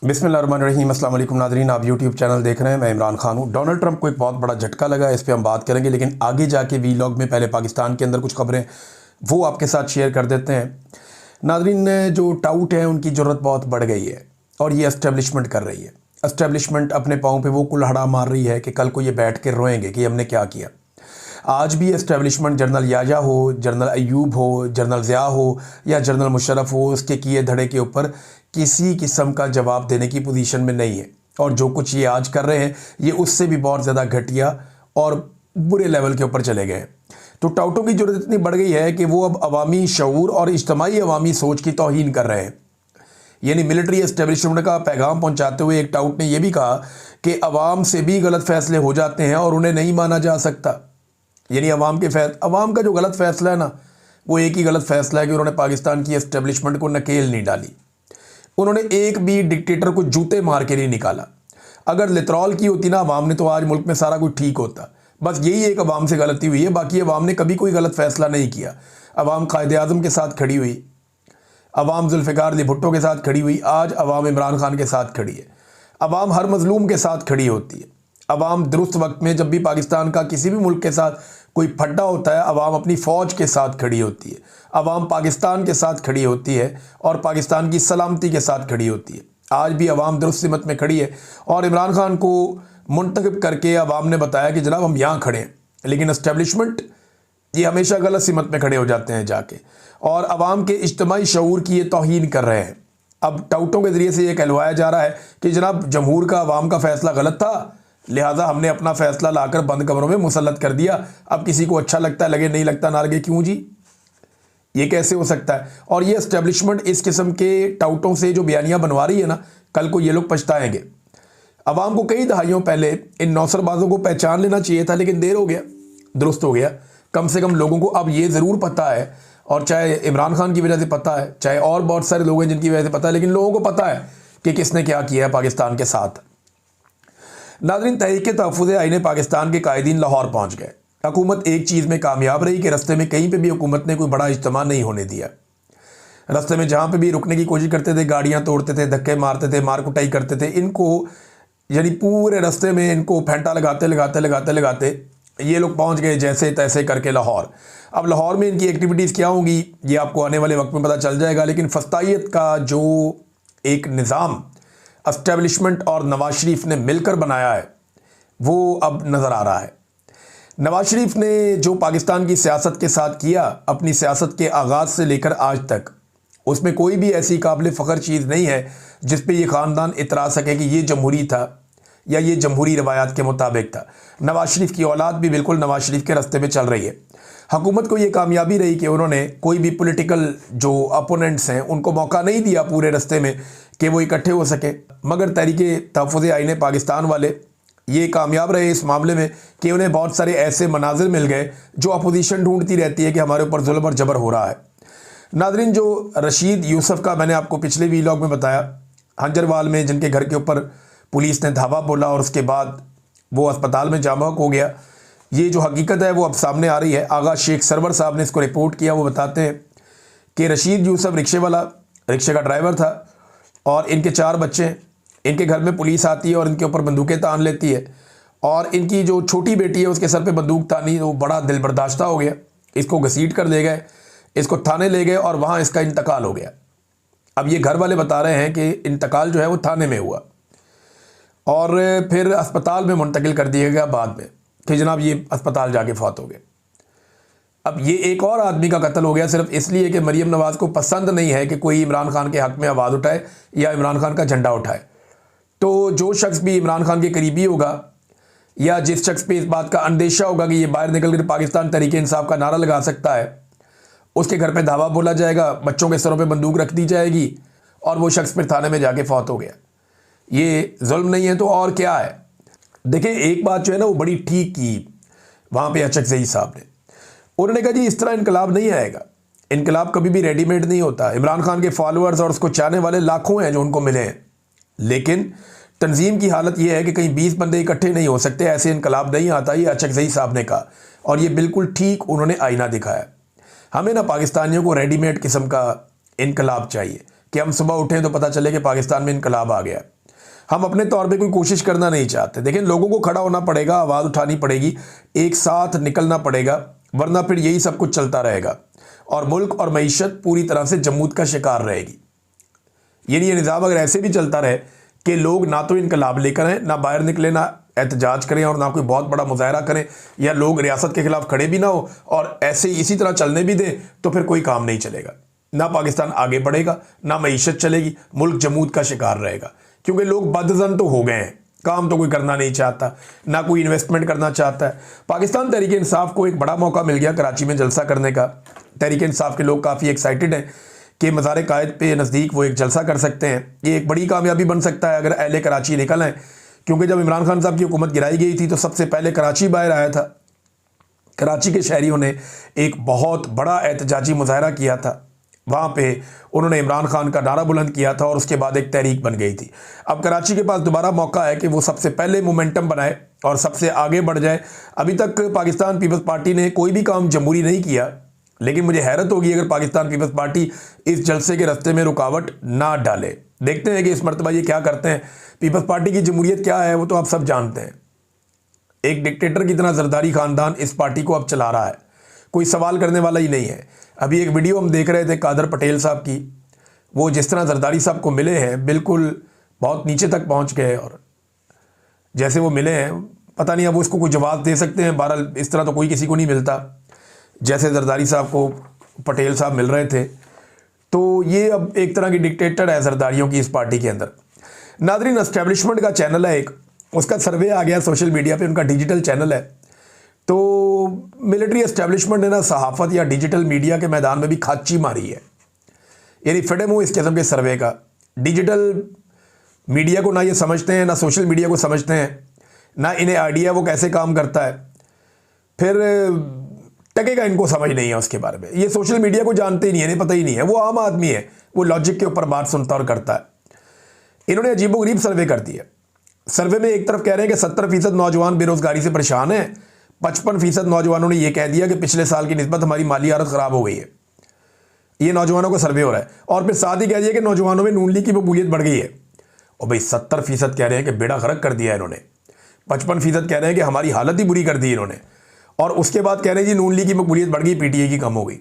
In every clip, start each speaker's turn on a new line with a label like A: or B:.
A: बिस्मिल्लाहिर्रहमानिर्रहीम। अस्सलाम वालेकुम नाज़रीन, आप यूट्यूब चैनल देख रहे हैं। मैं इमरान खान हूँ। डोनाल्ड ट्रंप को एक बहुत बड़ा झटका लगा है, इस पर हम बात करेंगे, लेकिन आगे जाके वीलॉग में पहले पाकिस्तान के अंदर कुछ खबरें वो आपके साथ शेयर कर देते हैं। नाज़रीन, जो टाउट है उनकी ज़रूरत बहुत बढ़ गई है और ये एस्टेब्लिशमेंट कर रही है। एस्टेब्लिशमेंट अपने पाँव पर वो कुल्हाड़ा मार रही है कि कल को ये बैठ के रोएंगे कि हमने क्या किया। आज भी एस्टेब्लिशमेंट जनरल याजा हो, जनरल अयूब हो, जनरल ज़िया हो या जनरल मुशर्रफ हो, उसके किए धड़े के ऊपर किसी किस्म का जवाब देने की पोजीशन में नहीं है। और जो कुछ ये आज कर रहे हैं ये उससे भी बहुत ज़्यादा घटिया और बुरे लेवल के ऊपर चले गए। तो टाउटों की ज़रूरत इतनी बढ़ गई है कि वो अब अवामी शऊर और इज्तमाही अवामी सोच की तौहीन कर रहे हैं। यानी मिलिट्री एस्टेब्लिशमेंट का पैगाम पहुंचाते हुए एक टाउट ने यह भी कहा कि अवाम से भी गलत फैसले हो जाते हैं और उन्हें नहीं माना जा सकता। यानी अवाम का जो गलत फैसला है ना, वो एक ही गलत फैसला है कि उन्होंने पाकिस्तान की एस्टेब्लिशमेंट को नकेल नहीं डाली। उन्होंने एक भी डिक्टेटर को जूते मार के नहीं निकाला। अगर लितरॉल की होती ना अवाम ने, तो आज मुल्क में सारा कुछ ठीक होता। बस यही एक अवाम से गलती हुई है, बाकी अवाम ने कभी कोई गलत फैसला नहीं किया। अवाम कायदे आज़म के साथ खड़ी हुई, अवाम जुल्फ़िकार अली भुट्टो के साथ खड़ी हुई, आज अवाम इमरान खान के साथ खड़ी है। अवाम हर मजलूम के साथ खड़ी होती है। अवाम दुरुस्त वक्त में जब भी पाकिस्तान का किसी भी मुल्क के साथ कोई फड्डा होता है, अवाम अपनी फ़ौज के साथ खड़ी होती है। अवाम पाकिस्तान के साथ खड़ी होती है और पाकिस्तान की सलामती के साथ खड़ी होती है। आज भी अवाम दुरुस्त सिमत में खड़ी है और इमरान खान को मुंतखब करके अवाम ने बताया कि जनाब हम यहाँ खड़े हैं, लेकिन एस्टेब्लिशमेंट ये हमेशा गलत सिमत में खड़े हो जाते हैं जाके, और अवाम के इज्तमाही शऊर की ये तौहीन कर रहे हैं। अब टाउटों के ज़रिए से ये कहलवाया जा रहा है कि जनाब जमहूर का अवाम का फ़ैसला गलत था, लिहाजा हमने अपना फ़ैसला लाकर बंद कमरों में मुसल्लत कर दिया। अब किसी को अच्छा लगता है लगे, नहीं लगता ना लगे। क्यों जी, ये कैसे हो सकता है? और ये एस्टेब्लिशमेंट इस किस्म के टाउटों से जो बयानियाँ बनवा रही है ना, कल को ये लोग पछताएंगे। अवाम को कई दहाइयों पहले इन नौसरबाजों को पहचान लेना चाहिए था, लेकिन देर हो गया, दुरुस्त हो गया। कम से कम लोगों को अब ये ज़रूर पता है, और चाहे इमरान खान की वजह से पता है, चाहे और बहुत सारे लोग हैं जिनकी वजह से पता है, लेकिन लोगों को पता है कि किसने क्या किया है पाकिस्तान के साथ। नाज़रीन, तहरीक तहफ़्फ़ुज़ आईन पाकिस्तान के कायदीन लाहौर पहुँच गए। हुकूमत एक चीज़ में कामयाब रही कि रस्ते में कहीं पे भी हुकूमत ने कोई बड़ा इज्तिमा नहीं होने दिया। रस्ते में जहाँ पे भी रुकने की कोशिश करते थे, गाड़ियाँ तोड़ते थे, धक्के मारते थे, मार कुटाई करते थे। इनको यानी पूरे रस्ते में इनको फेंटा लगाते ये लोग पहुँच गए जैसे तैसे करके लाहौर। अब लाहौर में इनकी एक्टिविटीज़ क्या होंगी ये आपको आने वाले वक्त में पता चल जाएगा। लेकिन फस्तायत का जो एक निज़ाम एस्टेब्लिशमेंट और नवाज शरीफ ने मिलकर बनाया है वो अब नज़र आ रहा है। नवाज शरीफ ने जो पाकिस्तान की सियासत के साथ किया, अपनी सियासत के आगाज़ से लेकर आज तक, उसमें कोई भी ऐसी काबिल फ़ख्र चीज़ नहीं है जिस पे ये ख़ानदान इतरा सके कि ये जमहूरी था या ये जमहूरी रवायात के मुताबिक था। नवाज शरीफ की औलाद भी बिल्कुल नवाज शरीफ के रास्ते में चल रही है। हुकूमत को ये कामयाबी रही कि उन्होंने कोई भी पॉलिटिकल जो अपोनेंट्स हैं उनको मौका नहीं दिया पूरे रास्ते में कि वो इकट्ठे हो सके। मगर तहरीक तहफ़्फ़ुज़ आईन पाकिस्तान वाले ये कामयाब रहे इस मामले में कि उन्हें बहुत सारे ऐसे मनाजिर मिल गए जो अपोजिशन ढूंढती रहती है कि हमारे ऊपर जुल्म और जबर हो रहा है। नाज़रीन, जो रशीद यूसुफ का मैंने आपको पिछले वीलॉग में बताया, हंजरवाल में जिनके घर के ऊपर पुलिस ने धावा बोला और उसके बाद वो अस्पताल में जामक हो गया, ये जो हकीकत है वो अब सामने आ रही है। आगा शेख सरवर साहब ने इसको रिपोर्ट किया। वो बताते हैं कि रशीद यूसुफ रिक्शे का ड्राइवर था और इनके 4 बच्चे। इनके घर में पुलिस आती है और इनके ऊपर बंदूकें तान लेती है, और इनकी जो छोटी बेटी है उसके सर पे बंदूक तानी, वो बड़ा दिल बर्दाश्ता हो गया। इसको घसीट कर ले गए, इसको थाने ले गए और वहाँ इसका इंतकाल हो गया। अब ये घर वाले बता रहे हैं कि इंतकाल जो है वो थाने में हुआ और फिर अस्पताल में मुंतकिल कर दिया गया बाद में कि जनाब ये अस्पताल जाके फौत हो गए। अब ये एक और आदमी का कत्ल हो गया सिर्फ इसलिए कि मरीम नवाज़ को पसंद नहीं है कि कोई इमरान खान के हक़ में आवाज़ उठाए या इमरान खान का झंडा उठाए। तो जो शख्स भी इमरान खान के करीबी होगा या जिस शख्स पे इस बात का अंदेशा होगा कि ये बाहर निकल कर पाकिस्तान तहरीक इंसाफ का नारा लगा सकता है, उसके घर पे धावा बोला जाएगा, बच्चों के सरों पे बंदूक रख दी जाएगी और वो शख्स फिर थाने में जाके फौत हो गया। ये जुल्म नहीं है तो और क्या है? देखिए, एक बात जो है ना वो बड़ी ठीक की वहाँ पे अचकज़ई साहब ने, उन्होंने कहा जी इस तरह इनकलाब नहीं आएगा। इनकलाब कभी भी रेडीमेड नहीं होता। इमरान खान के फॉलोअर्स और उसको चाहने वाले लाखों हैं जो उनको मिले हैं, लेकिन तंजीम की हालत यह है कि कहीं 20 बंदे इकट्ठे नहीं हो सकते, ऐसे इनकलाब नहीं आता। ये अचकज़ई साहब ने कहा और ये बिल्कुल ठीक उन्होंने आईना दिखाया। हमें ना पाकिस्तानियों को रेडीमेड किस्म का इनकलाब चाहिए कि हम सुबह उठें तो पता चले कि पाकिस्तान में इनकलाब आ गया। हम अपने तौर पे कोई कोशिश करना नहीं चाहते। देखिए, लोगों को खड़ा होना पड़ेगा, आवाज़ उठानी पड़ेगी, एक साथ निकलना पड़ेगा, वरना फिर यही सब कुछ चलता रहेगा और मुल्क और मईशत पूरी तरह से जमूद का शिकार रहेगी। यानी ये निज़ाम अगर ऐसे भी चलता रहे कि लोग ना तो इनकलाब लेकर आएँ, ना बाहर निकले, ना एहतजाज करें और ना कोई बहुत बड़ा मुजाहरा करें, या लोग रियासत के खिलाफ खड़े भी ना हो और ऐसे इसी तरह चलने भी दें, तो फिर कोई काम नहीं चलेगा। ना पाकिस्तान आगे बढ़ेगा, ना मईशत चलेगी, मुल्क जमूद का शिकार रहेगा। क्योंकि लोग बदज़न तो हो गए हैं, काम तो कोई करना नहीं चाहता, ना कोई इन्वेस्टमेंट करना चाहता है। पाकिस्तान तहरीक इंसाफ को एक बड़ा मौका मिल गया कराची में जलसा करने का। तहरीक इंसाफ के लोग काफ़ी एक्साइटेड हैं कि मज़ार कायद पे नज़दीक वो एक जलसा कर सकते हैं। ये एक बड़ी कामयाबी बन सकता है अगर अहले कराची निकल आए, क्योंकि जब इमरान खान साहब की हुकूमत गिराई गई थी तो सबसे पहले कराची बाहर आया था। कराची के शहरियों ने एक बहुत बड़ा एहतजाजी मुजाहरा किया था, वहाँ पे उन्होंने इमरान खान का नारा बुलंद किया था और उसके बाद एक तहरीक बन गई थी। अब कराची के पास दोबारा मौका है कि वो सबसे पहले मोमेंटम बनाए और सबसे आगे बढ़ जाए। अभी तक पाकिस्तान पीपल्स पार्टी ने कोई भी काम जमहूरी नहीं किया, लेकिन मुझे हैरत होगी अगर पाकिस्तान पीपल्स पार्टी इस जलसे के रास्ते में रुकावट ना डाले। देखते हैं कि इस मरतबा ये क्या करते हैं। पीपल्स पार्टी की जमहूरियत क्या है वो तो आप सब जानते हैं। एक डिक्टेटर की तरह जरदारी खानदान इस पार्टी को अब चला रहा है, कोई सवाल करने वाला ही नहीं है। अभी एक वीडियो हम देख रहे थे कादर पटेल साहब की, वो जिस तरह जरदारी साहब को मिले हैं बिल्कुल बहुत नीचे तक पहुंच गए और जैसे वो मिले हैं पता नहीं अब वो इसको कोई जवाब दे सकते हैं। बहरहाल इस तरह तो कोई किसी को नहीं मिलता जैसे जरदारी साहब को पटेल साहब मिल रहे थे। तो ये अब एक तरह की डिक्टेटर है जरदारियों की इस पार्टी के अंदर। नाज़रीन, एस्टेब्लिशमेंट का चैनल है एक, उसका सर्वे आ गया सोशल मीडिया पे, उनका डिजिटल चैनल है। तो मिलिट्री एस्टेब्लिशमेंट ने ना सहाफ़त या डिजिटल मीडिया के मैदान में भी खाची मारी है। यानी फिडे मुँह इस किस्म के सर्वे का। डिजिटल मीडिया को ना ये समझते हैं, ना सोशल मीडिया को समझते हैं, ना इन्हें आइडिया वो कैसे काम करता है, फिर टकेगा इनको समझ नहीं है उसके बारे में। ये सोशल मीडिया को जानते ही नहीं है, इन्हें पता ही नहीं है। वो आम आदमी है, वो लॉजिक के ऊपर बात सुनता और करता है। इन्होंने अजीबोगरीब सर्वे कर दिया। सर्वे में एक तरफ कह रहे हैं कि 70% नौजवान बेरोजगारी से परेशान हैं, 55% नौजवानों ने यह कह दिया कि पिछले साल की निस्बत हमारी माली हालत ख़राब हो गई है। ये नौजवानों का सर्वे हो रहा है। और फिर साथ ही कह दिया कि नौजवानों में नून लीग की मकबूलियत बढ़ गई है। और भाई 70% कह रहे हैं कि बेड़ा गर्क कर दिया इन्होंने, 55% कह रहे हैं कि हमारी हालत ही बुरी कर दी इन्होंने, और उसके बाद कह रहे हैं जी नून लीग की मकबूलियत बढ़ गई, पीटीए की कम हो गई,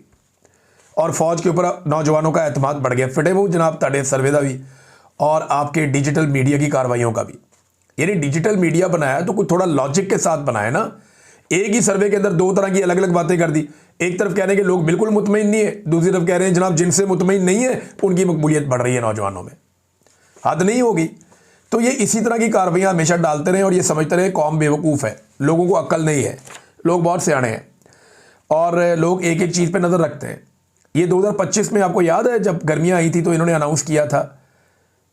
A: और फौज के ऊपर नौजवानों का एतमाद बढ़ गया। फिटे मुँह जनाब ताड़े सर्वे का भी और आपके डिजिटल मीडिया की कार्रवाइयों का भी। यानी डिजिटल मीडिया बनाया तो कुछ थोड़ा लॉजिक के साथ बनाया ना। एक ही सर्वे के अंदर दो तरह की अलग अलग बातें कर दी। एक तरफ कह रहे हैं कि लोग बिल्कुल मुतमईन नहीं है, दूसरी तरफ कह रहे हैं जनाब जिनसे मुतमईन नहीं है उनकी मकबूलियत बढ़ रही है नौजवानों में। हद नहीं होगी। तो ये इसी तरह की कार्रवाइयाँ हमेशा डालते रहे और ये समझते रहे कौम बेवकूफ़ है, लोगों को अक्ल नहीं है, लोग बहुत सियाने हैं और लोग एक एक चीज़ पे नज़र रखते हैं। ये 2025 में आपको याद है जब गर्मियाँ आई थी तो इन्होंने अनाउंस किया था,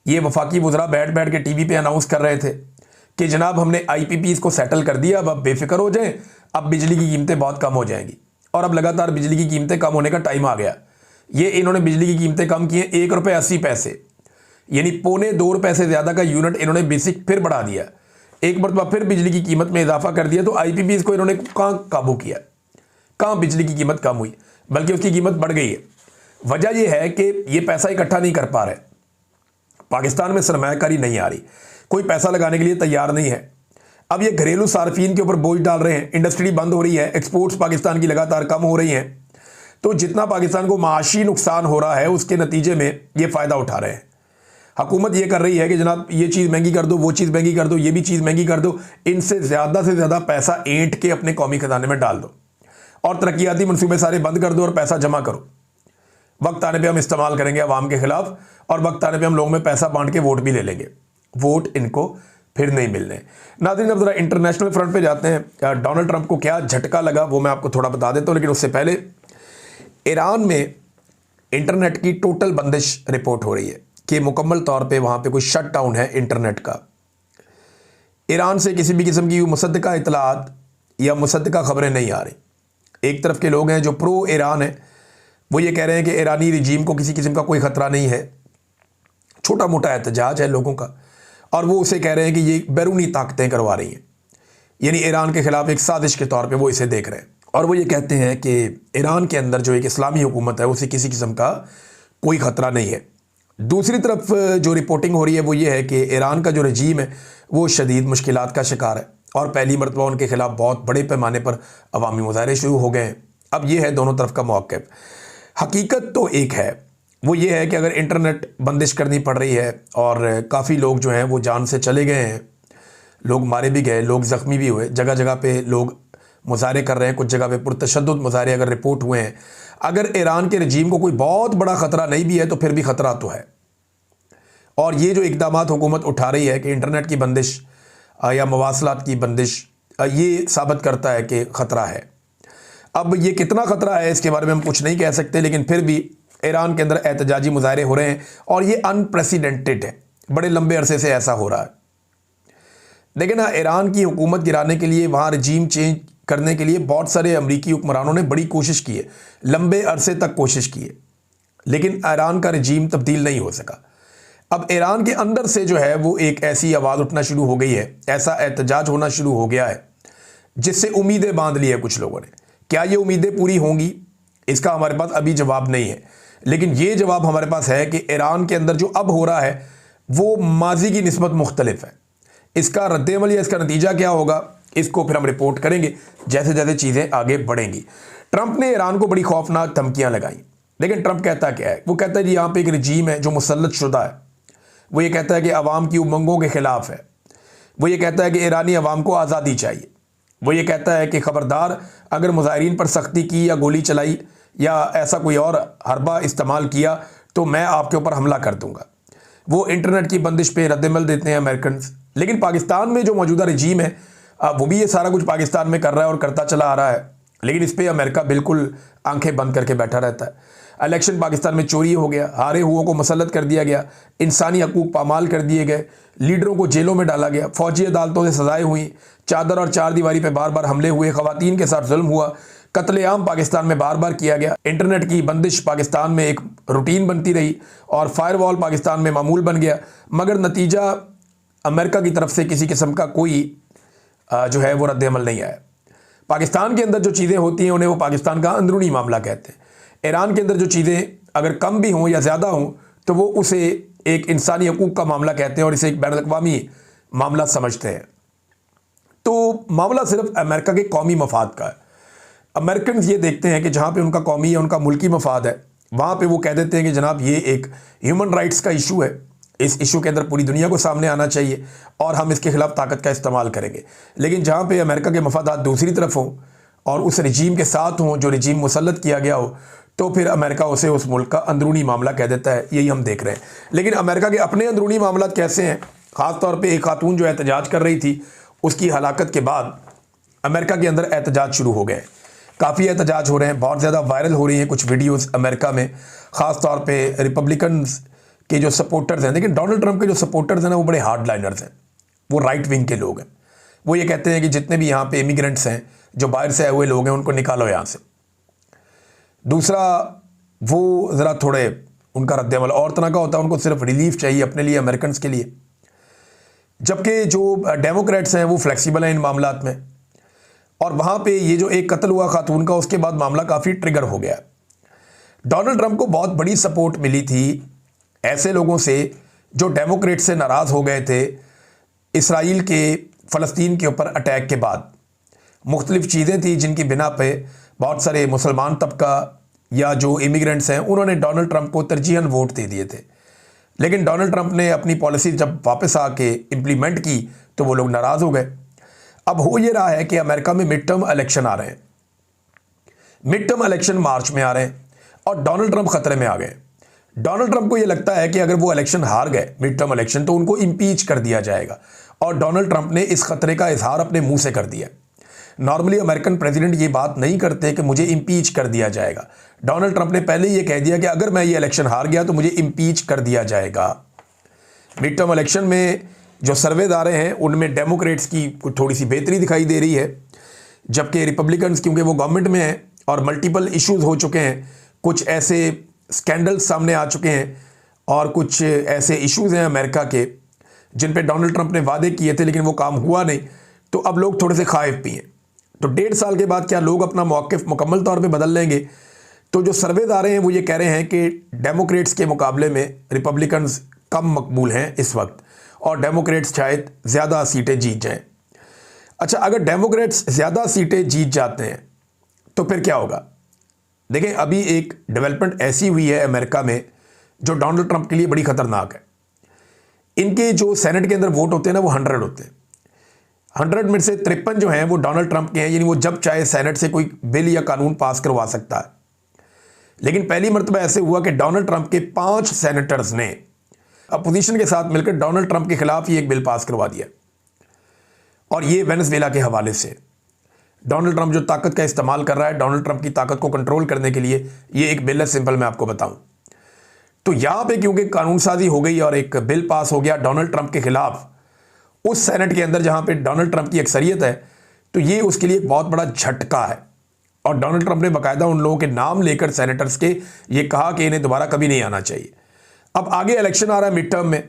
A: ये वफाकी वज़रा बैठ बैठ के टीवी पे अनाउंस कर रहे थे कि जनाब हमने IPPs को सेटल कर दिया, अब आप बेफिक्र हो जाएं, अब बिजली की कीमतें बहुत कम हो जाएंगी। और अब लगातार बिजली की कीमतें कम होने का टाइम आ गया। ये इन्होंने बिजली की कीमतें कम की हैं, ₹1.80, यानी ₹2.25 से ज़्यादा का यूनिट इन्होंने बेसिक फिर बढ़ा दिया। एक मरतबा फिर बिजली की कीमत में इजाफा कर दिया। तो IPPs को इन्होंने कहाँ काबू किया, कहाँ बिजली की कीमत कम हुई, बल्कि उसकी कीमत बढ़ गई है। वजह यह है कि ये पैसा इकट्ठा नहीं कर पा रहे, पाकिस्तान में सरमायाकारी नहीं आ रही, कोई पैसा लगाने के लिए तैयार नहीं है। अब ये घरेलू सार्फिन के ऊपर बोझ डाल रहे हैं, इंडस्ट्री बंद हो रही है, एक्सपोर्ट्स पाकिस्तान की लगातार कम हो रही हैं। तो जितना पाकिस्तान को माशी नुकसान हो रहा है उसके नतीजे में ये फ़ायदा उठा रहे हैं। हुकूमत ये कर रही है कि जनाब ये चीज़ महंगी कर दो, वो चीज़ महंगी कर दो, ये भी चीज़ महंगी कर दो, इनसे ज़्यादा से ज़्यादा पैसा ऐंठ के अपने कौमी खजाने में डाल दो और तरक्याती मनसूबे सारे बंद कर दो और पैसा जमा करो। वक्त आने पे हम इस्तेमाल करेंगे अवाम के खिलाफ और वक्त आने पे हम लोगों में पैसा बांट के वोट भी ले लेंगे। वोट इनको फिर नहीं मिलने। नाज़रीन, अब ज़रा इंटरनेशनल फ्रंट पे जाते हैं। डोनाल्ड ट्रंप को क्या झटका लगा वो मैं आपको थोड़ा बता देता हूँ, लेकिन उससे पहले ईरान में इंटरनेट की टोटल बंदिश रिपोर्ट हो रही है कि मुकम्मल तौर पे वहाँ पे कोई शट डाउन है इंटरनेट का। ईरान से किसी भी किस्म की मुसद्दका इतलात या मुसद्दका खबरें नहीं आ रही। एक तरफ के लोग हैं जो प्रो ईरान हैं, वो ये कह रहे हैं कि ईरानी रिजीम को किसी किस्म का कोई ख़तरा नहीं है, छोटा मोटा एहतजाज है लोगों का, और वो उसे कह रहे हैं कि ये बैरूनी ताकतें करवा रही हैं, यानी ईरान के ख़िलाफ़ एक साजिश के तौर पे वो इसे देख रहे हैं। और वो ये कहते हैं कि ईरान के अंदर जो एक इस्लामी हुकूमत है उसे किसी किस्म का कोई ख़तरा नहीं है। दूसरी तरफ जो रिपोर्टिंग हो रही है वो ये है कि ईरान का जो रजीम है वो शदीद मुश्किलात का शिकार है और पहली मरतबा उनके खिलाफ बहुत बड़े पैमाने पर अवामी मुजाहरे शुरू हो गए हैं। अब ये है दोनों तरफ का मौक़िफ़। हकीकत तो एक है, वो ये है कि अगर इंटरनेट बंदिश करनी पड़ रही है और काफ़ी लोग जो हैं वो जान से चले गए हैं, लोग मारे भी गए, लोग ज़ख्मी भी हुए, जगह जगह पे लोग मुजाहरे कर रहे हैं, कुछ जगह पे पुरतशद्दुद मुजाहरे अगर रिपोर्ट हुए हैं। अगर ईरान के रजीम को कोई बहुत बड़ा ख़तरा नहीं भी है तो फिर भी ख़तरा तो है। और ये जो इक़दामात हुकूमत उठा रही है कि इंटरनेट की बंदिश या मवासलात की बंदिश, ये साबित करता है कि ख़तरा है। अब ये कितना ख़तरा है इसके बारे में हम कुछ नहीं कह सकते, लेकिन फिर भी ईरान के अंदर एहतजाजी मुजाहरे हो रहे हैं और ये अनप्रेसिडेंटेड है, बड़े लंबे अरसे से ऐसा हो रहा है। लेकिन ना, ईरान की हुकूमत गिराने के लिए, वहाँ रजीम चेंज करने के लिए बहुत सारे अमरीकी हुक्मरानों ने बड़ी कोशिश की है, लंबे अरसे तक कोशिश की है, लेकिन ईरान का रजीम तब्दील नहीं हो सका। अब ईरान के अंदर से जो है वो एक ऐसी आवाज़ उठना शुरू हो गई है, ऐसा एहतजाज होना शुरू हो गया है जिससे उम्मीदें बांध ली है कुछ लोगों ने। क्या ये उम्मीदें पूरी होंगी, इसका हमारे पास अभी जवाब नहीं है, लेकिन ये जवाब हमारे पास है कि ईरान के अंदर जो अब हो रहा है वो माजी की निस्बत मुख्तलिफ है। इसका रद्द-ए-अमल या इसका नतीजा क्या होगा, इसको फिर हम रिपोर्ट करेंगे जैसे जैसे चीज़ें आगे बढ़ेंगी। ट्रंप ने ईरान को बड़ी खौफनाक धमकियाँ लगाई, लेकिन ट्रंप कहता क्या है? वो कहता है जी यहाँ पे एक रजीम है जो मुसल्लत शुदा है। वो ये कहता है कि अवाम की उमंगों के ख़िलाफ़ है। वो ये कहता है कि ईरानी अवाम को आज़ादी चाहिए। वो ये कहता है कि ख़बरदार, अगर मुजाहिरीन पर सख्ती की या गोली चलाई या ऐसा कोई और हरबा इस्तेमाल किया तो मैं आपके ऊपर हमला कर दूंगा। वो इंटरनेट की बंदिश पे रद्द-ए-अमल देते हैं अमेरिकन। लेकिन पाकिस्तान में जो मौजूदा रजीम है वो भी ये सारा कुछ पाकिस्तान में कर रहा है और करता चला आ रहा है, लेकिन इस पर अमेरिका बिल्कुल आंखें बंद करके बैठा रहता है। इलेक्शन पाकिस्तान में चोरी हो गया, हारे हुओं को मुसल्लत कर दिया गया, इंसानी हकूक़ पामाल कर दिए गए, लीडरों को जेलों में डाला गया, फ़ौजी अदालतों से सज़ाएँ हुई, चादर और चार दीवारी पे बार बार हमले हुए, ख़वातीन के साथ जुल्म हुआ, कत्लेआम पाकिस्तान में बार बार किया गया, इंटरनेट की बंदिश पाकिस्तान में एक रूटीन बनती रही और फायरवॉल पाकिस्तान में मामूल बन गया, मगर नतीजा अमेरिका की तरफ से किसी किस्म का कोई जो है वो रद्द-ए-अमल नहीं आया। पाकिस्तान के अंदर जो चीज़ें होती हैं उन्हें वो पाकिस्तान का अंदरूनी मामला कहते हैं। ईरान के अंदर जो चीज़ें अगर कम भी हों या ज़्यादा हों तो वो उसे एक इंसानी हकूक़ का मामला कहते हैं और इसे एक बैनुल-अक़वामी मामला समझते हैं। तो मामला सिर्फ अमेरिका के कौमी मफाद का है। अमेरिकन ये देखते हैं कि जहाँ पे उनका कौमी या उनका मुल्की मफाद है, वहाँ पे वो कह देते हैं कि जनाब ये एक ह्यूमन राइट्स का इशू है, इस इशू के अंदर पूरी दुनिया को सामने आना चाहिए और हम इसके खिलाफ ताकत का इस्तेमाल करेंगे। लेकिन जहाँ पे अमेरिका के मफादात दूसरी तरफ हों और उस रजीम के साथ हों जो रजीम मुसल्लत किया गया हो, तो फिर अमेरिका उसे उस मुल्क का अंदरूनी मामला कह देता है। यही हम देख रहे हैं। लेकिन अमेरिका के अपने अंदरूनी मामला कैसे हैं? ख़ास तौर पे एक खातून जो एहतजाज कर रही थी, उसकी हलाकत के बाद अमेरिका के अंदर एहतजाज शुरू हो गए। काफ़ी एहतजाज हो रहे हैं, बहुत ज़्यादा वायरल हो रही हैं कुछ वीडियोज़ अमेरिका में, ख़ास तौर पर रिपब्लिकन्स के जो सपोर्टर्स हैं। लेकिन डोनाल्ड ट्रंप के जो सपोर्टर्स हैं ना, वो बड़े हार्ड लाइनर्स हैं, वो राइट विंग के लोग हैं। वो ये कहते हैं कि जितने भी यहाँ पे इमिग्रेंट्स हैं, जो बाहर से आए हुए लोग हैं, उनको निकालो यहाँ से। दूसरा, वो ज़रा थोड़े उनका रद्द-ए-अमल और तरह का होता है, उनको सिर्फ रिलीफ चाहिए अपने लिए, अमेरिकन के लिए। जबकि जो डेमोक्रेट्स हैं वो फ्लेक्सिबल हैं इन मामलात में। और वहाँ पे ये जो एक कत्ल हुआ खातून का, उसके बाद मामला काफ़ी ट्रिगर हो गया। डोनाल्ड ट्रंप को बहुत बड़ी सपोर्ट मिली थी ऐसे लोगों से जो डेमोक्रेट से नाराज़ हो गए थे इसराइल के फ़लस्तीन के ऊपर अटैक के बाद। मुख्तलिफ़ चीज़ें थी जिनकी बिना पे बहुत सारे मुसलमान तबका या जो इमिग्रेंट्स हैं उन्होंने डोनाल्ड ट्रंप को तरजीहन वोट दे दिए थे। लेकिन डोनाल्ड ट्रंप ने अपनी पॉलिसी जब वापस आके इम्प्लीमेंट की तो वो लोग नाराज़ हो गए। अब हो ये रहा है कि अमेरिका में मिड टर्म इलेक्शन आ रहे हैं, मिड टर्म इलेक्शन मार्च में आ रहे हैं और डोनाल्ड ट्रंप ख़तरे में आ गए। डोनाल्ड ट्रंप को ये लगता है कि अगर वो इलेक्शन हार गए, मिड टर्म इलेक्शन, तो उनको इम्पीच कर दिया जाएगा और डोनाल्ड ट्रंप ने इस खतरे का इजहार अपने मुंह से कर दिया। नॉर्मली अमेरिकन प्रेसिडेंट ये बात नहीं करते कि मुझे इम्पीच कर दिया जाएगा। डोनाल्ड ट्रंप ने पहले ये कह दिया कि अगर मैं ये इलेक्शन हार गया तो मुझे इम्पीच कर दिया जाएगा। मिड टर्म इलेक्शन में जो सर्वेज आ रहे हैं उनमें डेमोक्रेट्स की थोड़ी सी बेहतरी दिखाई दे रही है, जबकि रिपब्लिकन्स, क्योंकि वो गवर्नमेंट में हैं और मल्टीपल इश्यूज हो चुके हैं, कुछ ऐसे स्कैंडल्स सामने आ चुके हैं और कुछ ऐसे इश्यूज हैं अमेरिका के जिन पे डोनाल्ड ट्रंप ने वादे किए थे लेकिन वो काम हुआ नहीं, तो अब लोग थोड़े से खाइफ भी हैं। तो 1.5 साल के बाद क्या लोग अपना मौक़िफ़ मुकम्मल तौर पे बदल लेंगे? तो जो सर्वेज आ रहे हैं वो ये कह रहे हैं कि डेमोक्रेट्स के मुकाबले में रिपब्लिकन्स कम मकबूल हैं इस वक्त, और डेमोक्रेट्स शायद ज़्यादा सीटें जीत जाएं। अच्छा, अगर डेमोक्रेट्स ज़्यादा सीटें जीत जाते हैं तो फिर क्या होगा? देखें, अभी एक डेवलपमेंट ऐसी हुई है अमेरिका में जो डोनाल्ड ट्रंप के लिए बड़ी ख़तरनाक है। इनके जो सेनेट के अंदर वोट होते हैं ना, वो 100 होते हैं। 100 में से 53 जो हैं वो डोनाल्ड ट्रंप के हैं, यानी वो जब चाहे सेनेट से कोई बिल या कानून पास करवा सकता है। लेकिन पहली मरतबा ऐसे हुआ कि डोनाल्ड ट्रंप के 5 सेनेटर्स ने अपोजिशन के साथ मिलकर डोनाल्ड ट्रंप के खिलाफ ही एक बिल पास करवा दिया। और ये वेनेजुएला के हवाले से डोनाल्ड ट्रंप जो ताकत का इस्तेमाल कर रहा है, डोनाल्ड ट्रंप की ताकत को कंट्रोल करने के लिए ये एक बिल है। सिंपल मैं आपको बताऊं तो यहां पे क्योंकि कानून साजी हो गई और एक बिल पास हो गया डोनाल्ड ट्रंप के खिलाफ उस सेनेट के अंदर जहां पे डोनाल्ड ट्रंप की अक्सरियत है, तो ये उसके लिए एक बहुत बड़ा झटका है। और डोनाल्ड ट्रंप ने बाकायदा उन लोगों के नाम लेकर सेनेटर्स के ये कहा कि इन्हें दोबारा कभी नहीं आना चाहिए। अब आगे इलेक्शन आ रहा है मिड टर्म में,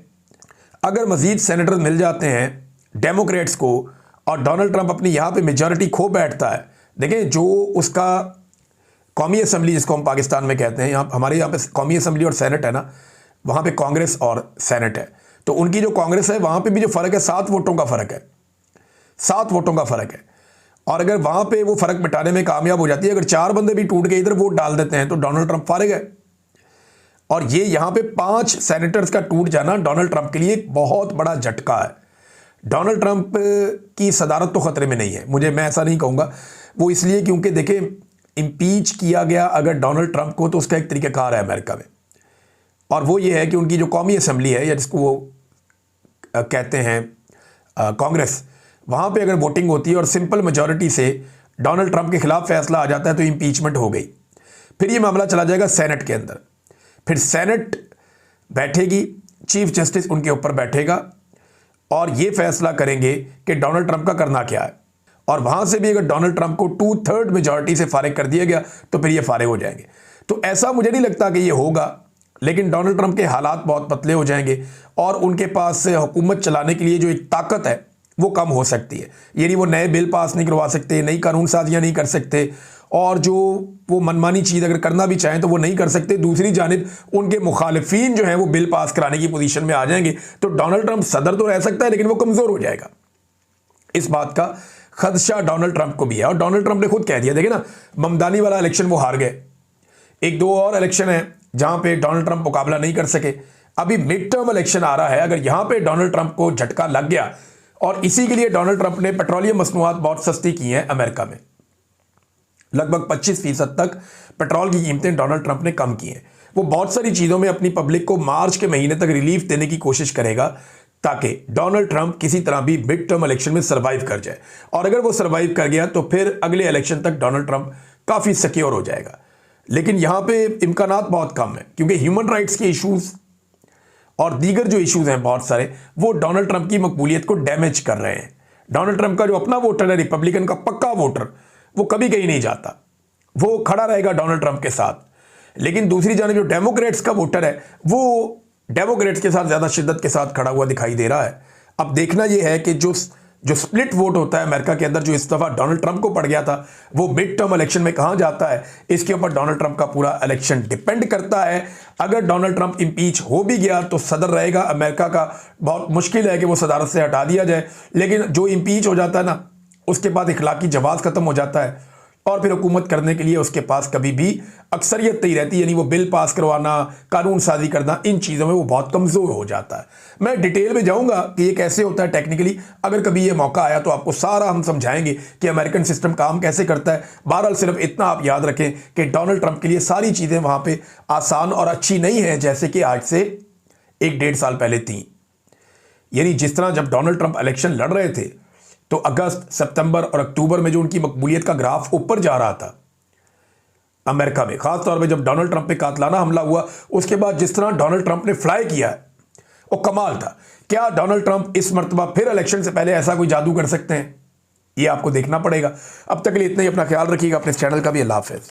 A: अगर मजीद सेनेटर मिल जाते हैं डेमोक्रेट्स को और डोनाल्ड ट्रंप अपनी यहाँ पे मेजॉरिटी खो बैठता है, देखें जो उसका कौमी असम्बली जिसको हम पाकिस्तान में कहते हैं, यहाँ हमारे यहाँ पे कौमी असम्बली और सेनेट है ना, वहाँ पे कांग्रेस और सेनेट है, तो उनकी जो कांग्रेस है वहाँ पे भी जो फ़र्क है 7 वोटों का फ़र्क है, 7 वोटों का फ़र्क है। और अगर वहाँ पे वो फ़र्क मिटाने में कामयाब हो जाती है, अगर 4 बंदे भी टूट के इधर वोट डाल देते हैं तो डोनाल्ड ट्रंप फारिग है। और ये यहाँ पे 5 सेनेटर्स का टूट जाना डोनाल्ड ट्रंप के लिए एक बहुत बड़ा झटका है। डोनाल्ड ट्रंप की सदारत तो ख़तरे में नहीं है, मैं ऐसा नहीं कहूँगा, वो इसलिए क्योंकि देखें इम्पीच किया गया अगर डोनाल्ड ट्रंप को तो उसका एक तरीक़ाकार है अमेरिका में, और वो ये है कि उनकी जो कौमी असम्बली है या जिसको वो कहते हैं कांग्रेस, वहाँ पे अगर वोटिंग होती है और सिंपल मेजॉरिटी से डोनाल्ड ट्रंप के खिलाफ फैसला आ जाता है तो इम्पीचमेंट हो गई। फिर ये मामला चला जाएगा सेनेट के अंदर, फिर सेनेट बैठेगी, चीफ जस्टिस उनके ऊपर बैठेगा और ये फैसला करेंगे कि डोनाल्ड ट्रंप का करना क्या है। और वहाँ से भी अगर डोनाल्ड ट्रंप को 2/3 मेजॉरिटी से फारिग कर दिया गया तो फिर ये फारिग हो जाएंगे। तो ऐसा मुझे नहीं लगता कि ये होगा, लेकिन डोनाल्ड ट्रंप के हालात बहुत पतले हो जाएंगे और उनके पास हुकूमत चलाने के लिए जो एक ताकत है वो कम हो सकती है। यानी वो नए बिल पास नहीं करवा सकते, नई कानून साजियाँ नहीं कर सकते, और जो वो मनमानी चीज़ अगर करना भी चाहें तो वो नहीं कर सकते। दूसरी जानिब उनके मुखालिफिन जो हैं वो बिल पास कराने की पोजीशन में आ जाएंगे, तो डोनाल्ड ट्रंप सदर तो रह सकता है लेकिन वो कमज़ोर हो जाएगा। इस बात का खदशा डोनाल्ड ट्रंप को भी है, और डोनाल्ड ट्रंप ने खुद कह दिया, देखे ना ममदानी वाला इलेक्शन वो हार गए, 1-2 और इलेक्शन है जहां पे डोनाल्ड ट्रंप मुकाबला नहीं कर सके। अभी मिड टर्म इलेक्शन आ रहा है, अगर यहां पे डोनाल्ड ट्रंप को झटका लग गया, और इसी के लिए डोनाल्ड ट्रंप ने पेट्रोलियम मसनूआत बहुत सस्ती की हैं अमेरिका में, लगभग 25% तक पेट्रोल की कीमतें डोनाल्ड ट्रंप ने कम की हैं। वो बहुत सारी चीज़ों में अपनी पब्लिक को मार्च के महीने तक रिलीफ देने की कोशिश करेगा ताकि डोनाल्ड ट्रंप किसी तरह भी मिड टर्म इलेक्शन में सर्वाइव कर जाए, और अगर वो सर्वाइव कर गया तो फिर अगले इलेक्शन तक डोनाल्ड ट्रंप काफ़ी सिक्योर हो जाएगा। लेकिन यहाँ पे इम्कानात बहुत कम है क्योंकि ह्यूमन राइट्स के इश्यूज़ और दीगर जो इश्यूज़ हैं बहुत सारे, वो डोनाल्ड ट्रंप की मकबूलियत को डैमेज कर रहे हैं। डोनाल्ड ट्रंप का जो अपना वोटर है, रिपब्लिकन का पक्का वोटर, वो कभी कहीं नहीं जाता, वो खड़ा रहेगा डोनाल्ड ट्रंप के साथ। लेकिन दूसरी जानिब जो डेमोक्रेट्स का वोटर है वो डेमोक्रेट्स के साथ ज़्यादा शिद्दत के साथ खड़ा हुआ दिखाई दे रहा है। अब देखना यह है कि जो स्प्लिट वोट होता है अमेरिका के अंदर, जो इस दफ़ा डोनाल्ड ट्रंप को पड़ गया था, वो मिड टर्म इलेक्शन में कहाँ जाता है, इसके ऊपर डोनाल्ड ट्रंप का पूरा इलेक्शन डिपेंड करता है। अगर डोनाल्ड ट्रंप इम्पीच हो भी गया तो सदर रहेगा अमेरिका का, बहुत मुश्किल है कि वो सदारत से हटा दिया जाए। लेकिन जो इम्पीच हो जाता है ना, उसके बाद इखलाकी जवाज़ ख़त्म हो जाता है और फिर हुकूमत करने के लिए उसके पास कभी भी अक्सरियत नहीं रहती, यानी वो बिल पास करवाना, कानून साजी करना, इन चीज़ों में वो बहुत कमज़ोर हो जाता है। मैं डिटेल में जाऊंगा कि ये कैसे होता है टेक्निकली, अगर कभी ये मौका आया तो आपको सारा हम समझाएंगे कि अमेरिकन सिस्टम काम कैसे करता है। बहरहाल सिर्फ इतना आप याद रखें कि डोनाल्ड ट्रंप के लिए सारी चीज़ें वहाँ पर आसान और अच्छी नहीं हैं जैसे कि आज से 1-1.5 साल पहले थी। यानी जिस तरह जब डोनाल्ड ट्रंप इलेक्शन लड़ रहे थे तो अगस्त, सितंबर और अक्टूबर में जो उनकी मकबूलियत का ग्राफ ऊपर जा रहा था अमेरिका में, खास तौर पे जब डोनाल्ड ट्रंप पे कातलाना हमला हुआ, उसके बाद जिस तरह डोनाल्ड ट्रंप ने फ्लाई किया है वो कमाल था। क्या डोनाल्ड ट्रंप इस मर्तबा फिर इलेक्शन से पहले ऐसा कोई जादू कर सकते हैं? ये आपको देखना पड़ेगा। अब तक के लिए इतना ही, अपना ख्याल रखिएगा, अपने चैनल का भी। अल्लाह हाफ़िज़।